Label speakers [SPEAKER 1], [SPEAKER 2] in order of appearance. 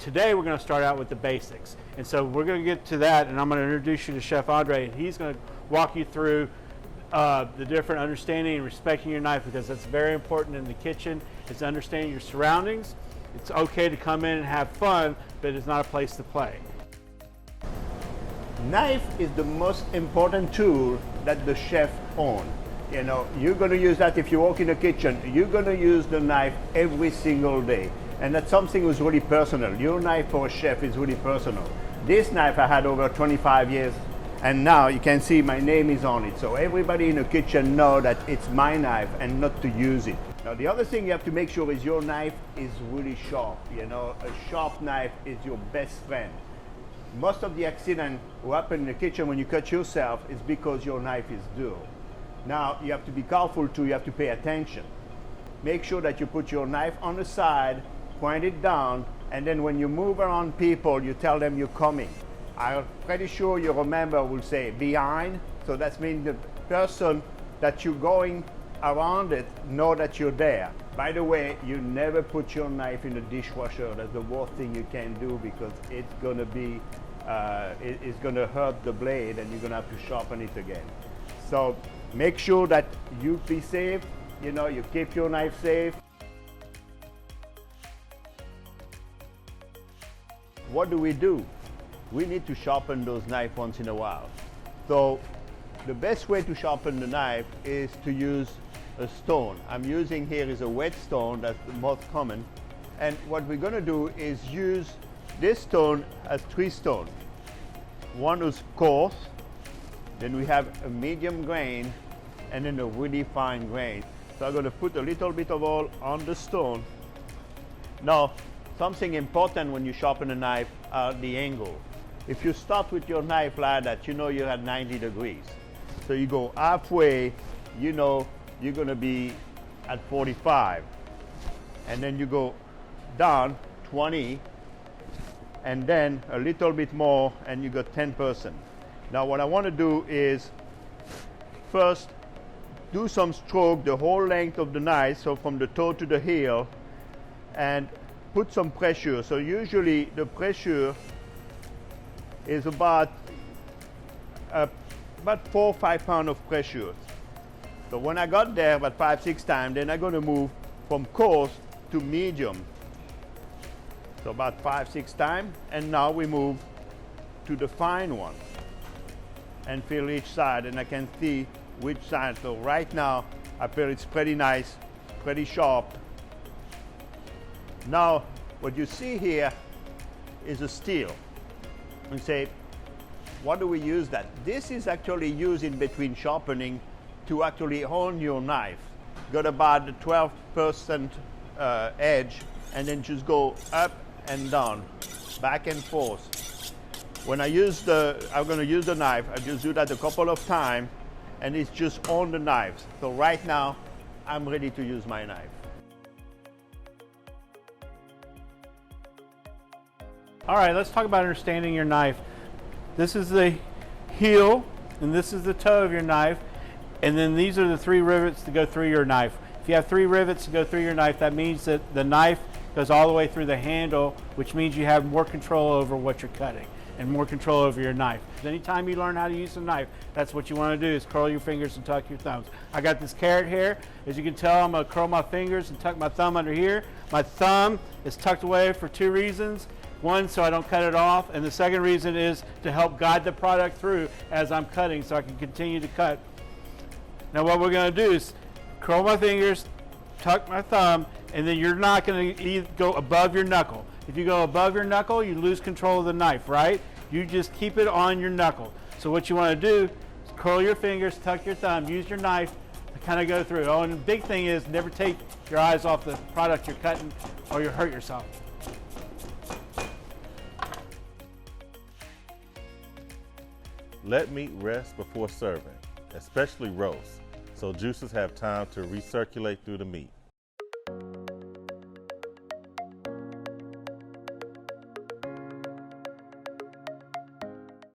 [SPEAKER 1] today we're going to start out with the basics. And so we're going to get to that, and I'm going to introduce you to Chef Andre, and he's going to walk you through the different understanding and respecting your knife, because that's very important in the kitchen. It's understanding your surroundings. It's okay to come in and have fun, but it's not a place to play.
[SPEAKER 2] Knife is the most important tool that the chef owns. You know, you're going to use that if you walk in the kitchen. You're going to use the knife every single day. And that's something that's really personal. Your knife for a chef is really personal. This knife I had over 25 years, and now you can see my name is on it. So everybody in the kitchen know that it's my knife and not to use it. Now the other thing you have to make sure is your knife is really sharp. You know, a sharp knife is your best friend. Most of the accidents who happen in the kitchen when you cut yourself is because your knife is dull. Now you have to be careful too, you have to pay attention. Make sure that you put your knife on the side, point it down, and then when you move around people, you tell them you're coming. I'm pretty sure you remember will say behind, so that means the person that you're going around it know that you're there. By the way, you never put your knife in the dishwasher. That's the worst thing you can do, because it's gonna be, it's gonna hurt the blade and you're gonna have to sharpen it again. So make sure that you be safe, you know, you keep your knife safe. What do? We need to sharpen those knives once in a while. So the best way to sharpen the knife is to use a stone. I'm using here is a whetstone, that's the most common. And what we're gonna do is use this stone as 3 stones. One is coarse, then we have a medium grain, and then a really fine grain. So I'm gonna put a little bit of oil on the stone. Now, something important when you sharpen a knife are the angle. If you start with your knife like that, you know you're at 90 degrees. So you go halfway, you know you're gonna be at 45. And then you go down 20, and then a little bit more, and you got 10%. Now what I wanna do is first do some stroke the whole length of the knife, so from the toe to the heel, and put some pressure. So usually the pressure is about 4 or 5 pounds of pressure. So when I got there about 5-6 times, then I'm going to move from coarse to medium. So about 5-6 times, and now we move to the fine one and feel each side, and I can see which side. So right now I feel it's pretty nice, pretty sharp. Now what you see here is a steel. And say, what do we use that? This is actually used in between sharpening to actually hone your knife. Got about the 12% edge, and then just go up and down, back and forth. When I'm gonna use the knife, I just do that a couple of times, and it's just on the knives. So right now, I'm ready to use my knife.
[SPEAKER 1] All right, let's talk about understanding your knife. This is the heel, and this is the toe of your knife, and then these are the 3 rivets to go through your knife. If you have 3 rivets to go through your knife, that means that the knife goes all the way through the handle, which means you have more control over what you're cutting and more control over your knife. Anytime you learn how to use a knife, that's what you want to do, is curl your fingers and tuck your thumbs. I got this carrot here. As you can tell, I'm going to curl my fingers and tuck my thumb under here. My thumb is tucked away for 2 reasons. One, so I don't cut it off, and the second reason is to help guide the product through as I'm cutting, so I can continue to cut. Now what we're going to do is curl my fingers, tuck my thumb, and then you're not going to go above your knuckle. If you go above your knuckle, you lose control of the knife, right? You just keep it on your knuckle. So what you want to do is curl your fingers, tuck your thumb, use your knife to kind of go through. Oh, and the big thing is never take your eyes off the product you're cutting, or you'll hurt yourself.
[SPEAKER 3] Let meat rest before serving, especially roast, so juices have time to recirculate through the meat.